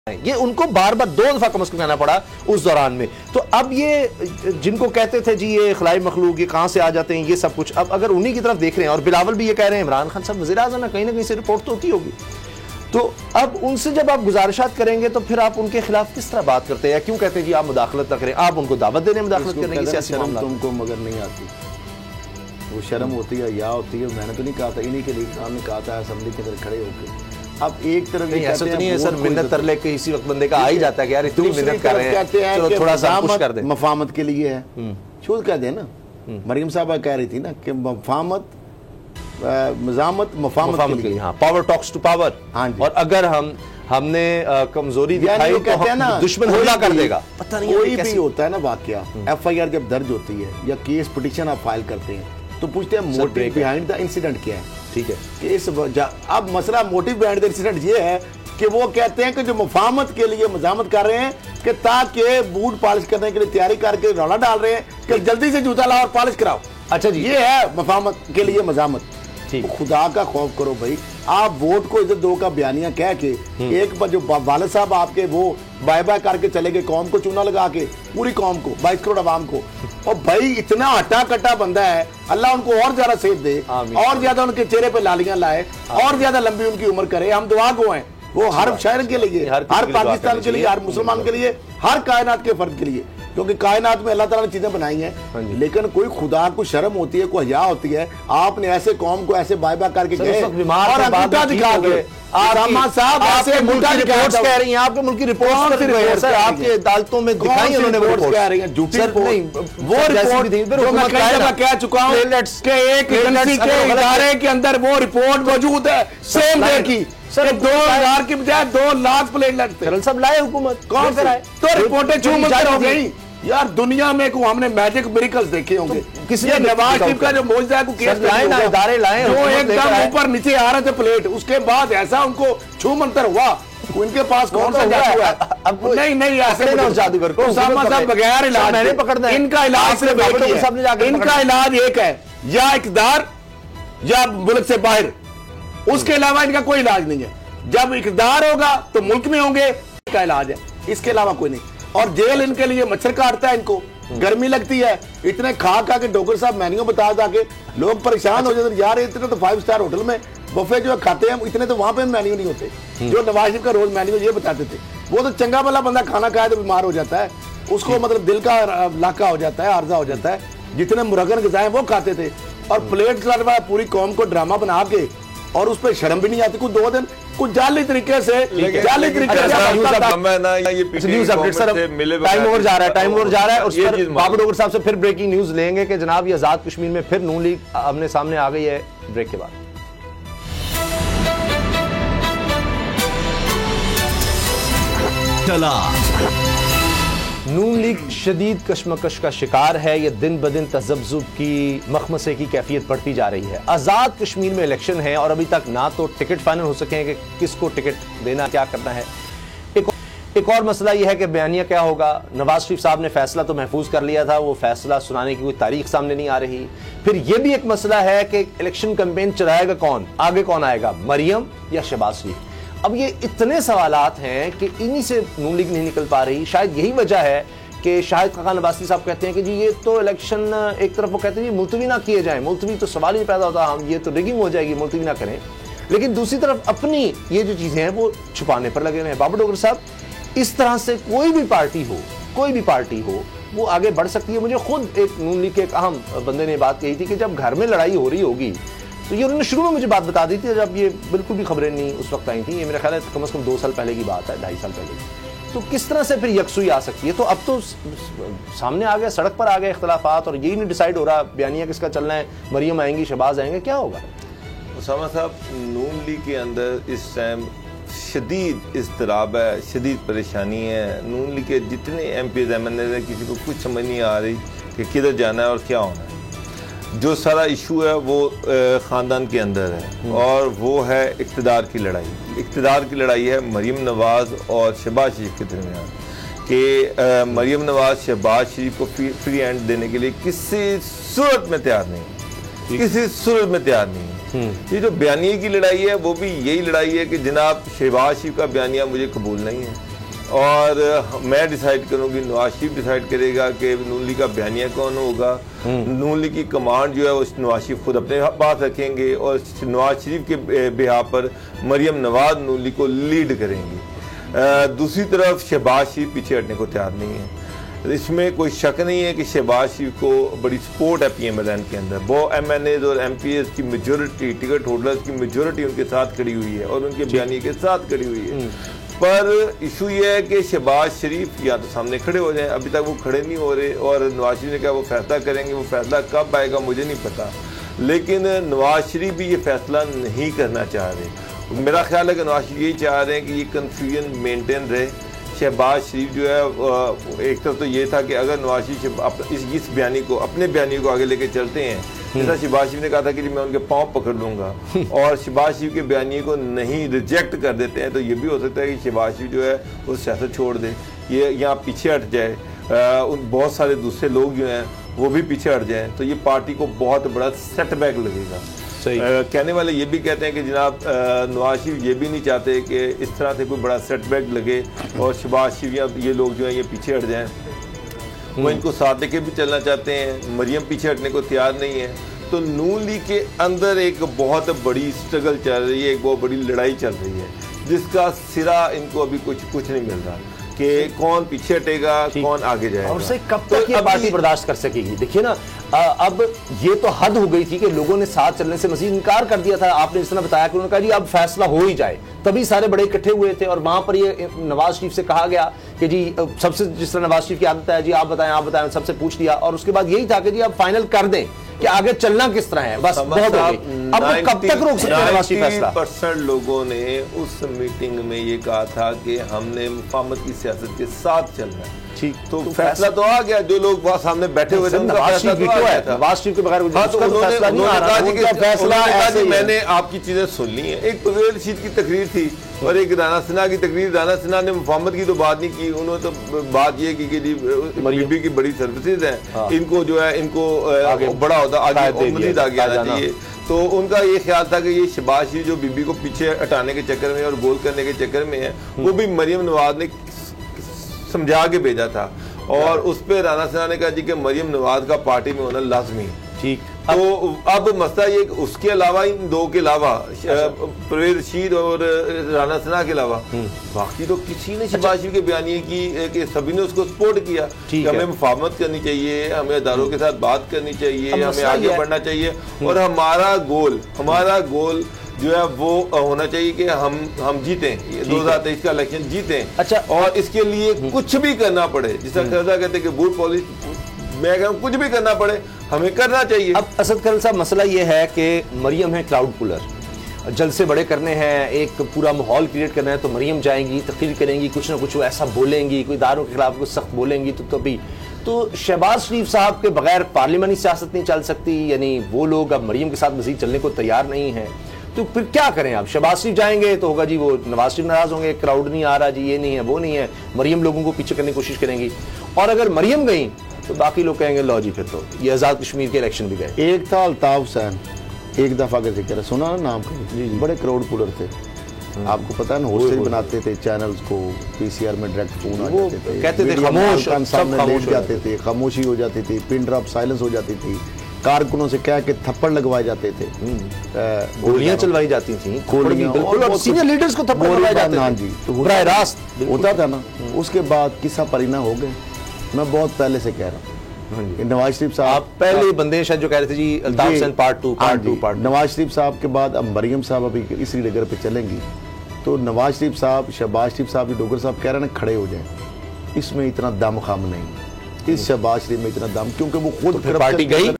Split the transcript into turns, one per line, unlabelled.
ये उनको बार बार 2 दफा कम से कम कहना पड़ा उस दौरान में। तो अब ये जिनको कहते थे जी ये खिलाई मखलूक ये कहां से आ जाते हैं ये सब कुछ, अब अगर उन्हीं की तरफ देख रहे हैं और बिलावल भी ये कह रहे हैं इमरान खान साहब वज़ीर आज़म ना कहीं से रिपोर्ट तो होती होगी, तो अब उनसे जब आप गुजारिशात करेंगे तो फिर आप उनके खिलाफ किस तरह बात करते हैं या क्यों कहते हैं जी आप मुदाखलत ना करें, आप उनको दावत देने मुदाखलत करने की सियासी मामला
तुमको मगर नहीं आती, वो शर्म होती है या होती है। मैंने तो नहीं कहा था, इन्हीं के लिए सामने कहा था असेंबली के अंदर खड़े होकर। अब एक तरफ
ऐसा तो नहीं है सर, मिन्नत तरले के इसी वक्त बंदे का आ ही जाता है कि यार इतनी मिन्नत कर रहे हैं चलो थोड़ा सा कुछ कर दे,
मफामत के लिए है शुरू कह दे ना। मरियम साहबा कह रही थी ना कि मफामत मजामत मफामत के लिए,
हाँ पावर टॉक्स टू पावर। हाँ और अगर हमने कमजोरी दिखाई तो हम दुश्मन हमला कर देगा। पता नहीं
कोई भी होता है ना वाकया, FIR जब दर्ज होती है या केस पिटीशन आप फाइल करते हैं तो पूछते हैं मोटिव बिहाइंड द इंसिडेंट क्या है।
ठीक है
कि इस अब मसला मोटिव बिहाइंड द इंसिडेंट ये है कि वो कहते हैं कि जो मुफाहमत के लिए मजामत कर रहे हैं कि ताकि बूट पॉलिश करने के लिए तैयारी करके रौला डाल रहे हैं कि जल्दी से जूता लाओ और पॉलिश कराओ।
अच्छा जी,
ये है मुफाहमत के लिए मजामत। तो खुदा का खौफ करो भाई, आप वोट को इज्जत दो का बयानिया कह के एक पर जो वालिद साहब आपके वो बाय बाय करके चले गए कौम को चूना लगा के, पूरी कौम को 22 करोड़ आवाम को, और भाई इतना हटा कटा बंदा है, अल्लाह उनको और ज्यादा सेहत दे और ज्यादा उनके चेहरे पे लालियां लाए और ज्यादा लंबी उनकी उम्र करे। हम दुआ को हैं वो हर शहर के लिए, हर पाकिस्तान के लिए, हर मुसलमान के लिए, हर कायनात के फर्द के लिए, क्योंकि कायनात में अल्लाह ताला ने चीजें बनाई हैं। लेकिन कोई खुदा को शर्म होती है, कोई हया होती है। आपने ऐसे कौम को ऐसे बाय बाय करके गए और अंगूठा दिखा गए। साहब ऐसे अंगूठा
रिपोर्ट्स कह रही हैं, आपके मुल्क की रिपोर्ट्स कर रहे हैं सर, आपके अदालतों में दिखाई उन्होंने वो रिपोर्ट कह रही हैं झूठी रिपोर्ट। वो रिपोर्ट जो मैं कई दफा कह चुका हूं कि एक एजेंसी के इदारे के अंदर वो रिपोर्ट मौजूद है सेम डे की सर, 2000 की बजाय 2 लाख प्लेटलेट्स थे। सब लाए हुकूमत
कौन से लाए? तो रिपोर्टें चूमकर हो गई यार। दुनिया में को हमने मैजिक मिरेकल्स देखे होंगे, किसी ने नवाज शरीफ का जो मौजूदा को केस
लाए ना इदारे लाए
जो एकदम ऊपर नीचे आ रहे थे प्लेट, उसके बाद ऐसा उनको छू मंतर हुआ। उनके पास कौन सा जादू है? अब नहीं ऐसे
जादूगर को
उसामा साहब बगैर इलाज
मैंने पकड़ना है।
इनका इलाज सिर्फ एक ही है, इनका इलाज एक है, या इक़्तिदार या मुल्क से बाहर, उसके अलावा इनका कोई इलाज नहीं है। जब इक़्तिदार होगा तो मुल्क में होंगे, इसका इलाज है, इसके अलावा कोई नहीं। और जेल इनके लिए मच्छर काटता है, इनको गर्मी लगती है, इतने खा के डॉक्टर साहब मेन्यू बता के लोग परेशान हो जाते यार। इतने तो 5 स्टार होटल में बफे जो खाते हैं इतने तो वहां पे मेन्यू नहीं होते जो नवाज शरीफ का रोज मेन्यू ये बताते थे। वो तो चंगा भला बंदा खाना खाए तो बीमार हो जाता है, उसको मतलब दिल का लाका हो जाता है, आर्जा हो जाता है। जितने मुरगन गजाएं वो खाते थे और प्लेट चलाने वाला पूरी कौम को ड्रामा बना के, और उस पर शर्म भी नहीं आती। कुछ 2 दिन कुछ जाली तरीके से
news update sir, time over जा रहा है और बाबर डोगर साहब से फिर ब्रेकिंग न्यूज लेंगे कि जनाब ये आजाद कश्मीर में फिर नून लीग आमने सामने आ गई है। ब्रेक के बाद नून लीग शदीद कशमकश का शिकार है। यह दिन ब दिन तज़ब्ज़ुब की मखमसे की कैफियत बढ़ती जा रही है। आज़ाद कश्मीर में इलेक्शन है और अभी तक ना तो टिकट फाइनल हो सके हैं कि किसको टिकट देना, क्या करना है। एक और मसला यह है कि बयानिया क्या होगा। नवाज शरीफ साहब ने फैसला तो महफूज कर लिया था, वो फैसला सुनाने की कोई तारीख सामने नहीं आ रही। फिर यह भी एक मसला है कि इलेक्शन कैंपेन चलाएगा कौन, आगे कौन आएगा, मरियम या शहबाज शरीफ। अब ये इतने सवालात हैं कि इन्हीं से नून लीग नहीं निकल पा रही। शायद यही वजह है कि शाहिद खान अब्बासी साहब कहते हैं कि जी ये तो इलेक्शन एक तरफ वो कहते हैं जी मुलतवी ना किए जाए, मुलतवी तो सवाल ही पैदा होता, हम ये तो रिगिंग हो जाएगी, मुलतवी ना करें। लेकिन दूसरी तरफ अपनी ये जो चीजें हैं वो छुपाने पर लगे हुए हैं। बाबर डोगर साहब, इस तरह से कोई भी पार्टी हो वो आगे बढ़ सकती है। मुझे खुद एक नून लीग के एक अहम बंदे ने बात कही थी कि जब घर में लड़ाई हो रही होगी, तो ये उन्होंने शुरू में मुझे बात बता दी थी जब ये बिल्कुल भी खबरें नहीं उस वक्त आई थी। ये मेरा ख्याल है कम से कम 2 साल पहले की बात है, 2.5 साल पहले की। तो किस तरह से फिर यकसुई आ सकती है? तो अब तो सामने आ गया, सड़क पर आ गए इख्तलाफात और यही नहीं डिसाइड हो रहा बयानिया किसका चलना है, मरियम आएंगी, शहबाज आएंगे, क्या होगा?
उसामा साहब, नून लीग के अंदर इस टाइम शदीद इज़्तिराब है, शदीद परेशानी है। नून लीग के जितने MPs MNAs हैं, किसी को कुछ समझ नहीं आ रही कि किधर जाना है और क्या होना है। जो सारा इशू है वो ख़ानदान के अंदर है और वो है इक़्तिदार की लड़ाई। इक़्तिदार की लड़ाई है मरियम नवाज़ और शहबाज शरीफ के दरमियान कि मरियम नवाज़ शहबाज शरीफ को फ्री हैंड देने के लिए किसी सूरत में तैयार नहीं, किसी सूरत में तैयार नहीं। ये जो बयानिया की लड़ाई है वो भी यही लड़ाई है कि जनाब शहबाज शरीफ का बयानिया मुझे कबूल नहीं है, और मैं डिसाइड करूंगी, नवाज शरीफ डिसाइड करेगा कि नून लीग का बयानिया कौन होगा। नून लीग की कमांड जो है वो नवाज शरीफ खुद अपने पास रखेंगे और नवाज शरीफ के बिहा पर मरियम नवाज नून लीग को लीड करेंगी। दूसरी तरफ शहबाज शरीफ पीछे हटने को तैयार नहीं है। इसमें कोई शक नहीं है कि शहबाज शरीफ को बड़ी सपोर्ट है PMLN के अंदर। वो MNAs और MPs की मेजोरिटी, टिकट होल्डर्स की मेजोरिटी उनके साथ खड़ी हुई है और उनके बयानी के साथ खड़ी हुई है। पर इशू ये है कि शहबाज शरीफ या तो सामने खड़े हो जाएं, अभी तक वो खड़े नहीं हो रहे और नवाज शरीफ ने कहा वो फैसला करेंगे। वो फैसला कब आएगा मुझे नहीं पता, लेकिन नवाज शरीफ भी ये फैसला नहीं करना चाह रहे। मेरा ख्याल है कि नवाज शरीफ यही चाह रहे हैं कि ये कन्फ्यूजन मेंटेन रहे। शहबाज शरीफ जो है एक तरफ तो ये था कि अगर नवाज शरीफ इस बयानी को, अपने बयानी को आगे लेके चलते हैं, जैसा शहबाज शरीफ ने कहा था कि मैं उनके पाँव पकड़ लूंगा, और शहबाज शरीफ के बयानी को नहीं रिजेक्ट कर देते हैं, तो ये भी हो सकता है कि शहबाज शरीफ जो है वो सियासत छोड़ दे, ये यहाँ पीछे हट जाए, बहुत सारे दूसरे लोग जो हैं वो भी पीछे हट जाएं, तो ये पार्टी को बहुत बड़ा सेटबैक लगेगा। कहने वाले ये भी कहते हैं कि जनाब नवाज शरीफ ये भी नहीं चाहते कि इस तरह से कोई बड़ा सेटबैक लगे और शहबाज शरीफ या ये लोग जो हैं ये पीछे हट जाएं। वो इनको साथ लेके भी चलना चाहते हैं। मरियम पीछे हटने को तैयार नहीं है। तो नून लीग के अंदर एक बहुत बड़ी स्ट्रगल चल रही है, एक बहुत बड़ी लड़ाई चल रही है, जिसका सिरा इनको अभी कुछ नहीं मिल रहा कि कौन पीछे हटेगा, कौन आगे जाएगा।
और उसे कब तक ये पार्टी बर्दाश्त कर सकेगी? देखिए ना, अब ये तो हद हो गई थी कि लोगों ने साथ चलने से मजीद इनकार कर दिया था। आपने जिस तरह बताया कि उन्होंने कहा जी अब फैसला हो ही जाए, तभी सारे बड़े इकट्ठे हुए थे और वहां पर ये नवाज शरीफ से कहा गया कि जी सबसे, जिस तरह नवाज शरीफ की आदत है, जी आप बताएं, सबसे पूछ लिया और उसके बाद यही था कि जी अब फाइनल कर दें कि आगे चलना किस तरह है। बस बहुत हो गई। अब कब तक रोक सकते हैं नवाज शरीफ फैसला?
90% लोगों ने उस मीटिंग में ये कहा था कि हमने मुफाहमत की सियासत के साथ चलना है।
ठीक,
तो फैसला तो आ गया। जो लोग वहां सामने बैठे हुए थे उनका फैसला तो आ गया था।
नवाज शरीफ के बगैर
मैंने आपकी चीजें सुन ली हैं। एक परवेज रशीद की तकरीर थी और एक राना सिन्हा की तकरीर। राना सिन्हा ने मुफाहमत की तो बात नहीं की, उन्होंने तो बात ये की कि जी बीबी की बड़ी सर्विसेज हैं, इनको जो है इनको बड़ा होता आगे मजीद आगे आना चाहिए। तो उनका ये ख्याल था कि ये शहबाज शरीफ जो बीबी को पीछे हटाने के चक्कर में और गोल करने के चक्कर में है, वो भी मरियम नवाज ने समझा के भेजा था और उस पर राना सिन्हा ने कहा जी कि मरियम नवाज का पार्टी में होना लाजमी है।
ठीक,
तो अब मसला ये, उसके अलावा इन दो के अलावा परवेज रशीद और राना सिन्हा के अलावा बाकी तो किसी ने शहबाज शरीफ के बयानी की कि सभी ने उसको सपोर्ट किया कि हमें मुफाहमत करनी चाहिए, हमें अदारों के साथ बात करनी चाहिए, हमें आगे बढ़ना चाहिए और हमारा गोल जो है वो होना चाहिए कि हम जीतें, 2023 का इलेक्शन जीतें।
अच्छा,
और इसके लिए कुछ भी करना पड़े, जिस तरह कहते हैं कि बूट पॉलिश, मैं कहूँ कुछ भी करना पड़े हमें करना चाहिए।
अब असद करल साहब, मसला ये है कि मरियम है क्राउड पुलर, जलसे बड़े करने हैं, एक पूरा माहौल क्रिएट करना है, तो मरियम जाएंगी, तकरीर करेंगी, कुछ ना कुछ ऐसा बोलेंगी, कोई इदारों के खिलाफ कुछ सख्त बोलेंगी, तो तभी तो शहबाज शरीफ साहब के बगैर पार्लियामानी सियासत नहीं चल सकती। यानी वो लोग अब मरियम के साथ मजीद चलने को तैयार नहीं है, तो फिर क्या करें? आप शहबाज शरीफ जाएंगे तो होगा जी वो नवाज शरीफ नाराज होंगे, क्राउड नहीं आ रहा जी, ये नहीं है, वो नहीं है, मरियम लोगों को पीछे करने की कोशिश करेंगी। और अगर मरियम गई तो बाकी लोग कहेंगे लो जी फिर तो ये आजाद कश्मीर के इलेक्शन भी गए।
एक था अल्ताफ हुसैन, एक दफा के जिक्र सुना ना नाम का, बड़े क्राउड पुलर थे। आपको पता है ना, होस्टेज बनाते थे चैनल्स को, पीसीआर में डायरेक्ट फोन आ जाते थे, कहते थे खामोश, सामने लेट जाते थे, खामोशी हो जाती थी, पिन ड्रॉप साइलेंस हो जाती थी, कारकुनों से कह के थप्पड़ लगवाए जाते थे,
गोलियां चलवाई जाती थी, बिल्कुल सीनियर लीडर्स को थप्पड़ लगवाए जाते थे।
हाँ जी, तो बराह रास्त होता था ना। उसके बाद किस्सा परिना हो गए। मैं बहुत पहले से कह रहा हूँ, नवाज शरीफ साहब
पहले बंदे शायद जो कह रहे थे जी अल्ताफ हुसैन पार्ट टू।
नवाज शरीफ साहब के बाद अब मरियम साहब अभी इसी डगर पे चलेंगी, तो नवाज शरीफ साहब, शहबाज शरीफ साहब, डोगर साहब कह रहे हैं खड़े हो जाएं। इसमें इतना दम खम नहीं, इस शहबाज शरीफ में इतना दम, क्योंकि वो खुद
पार्टी गई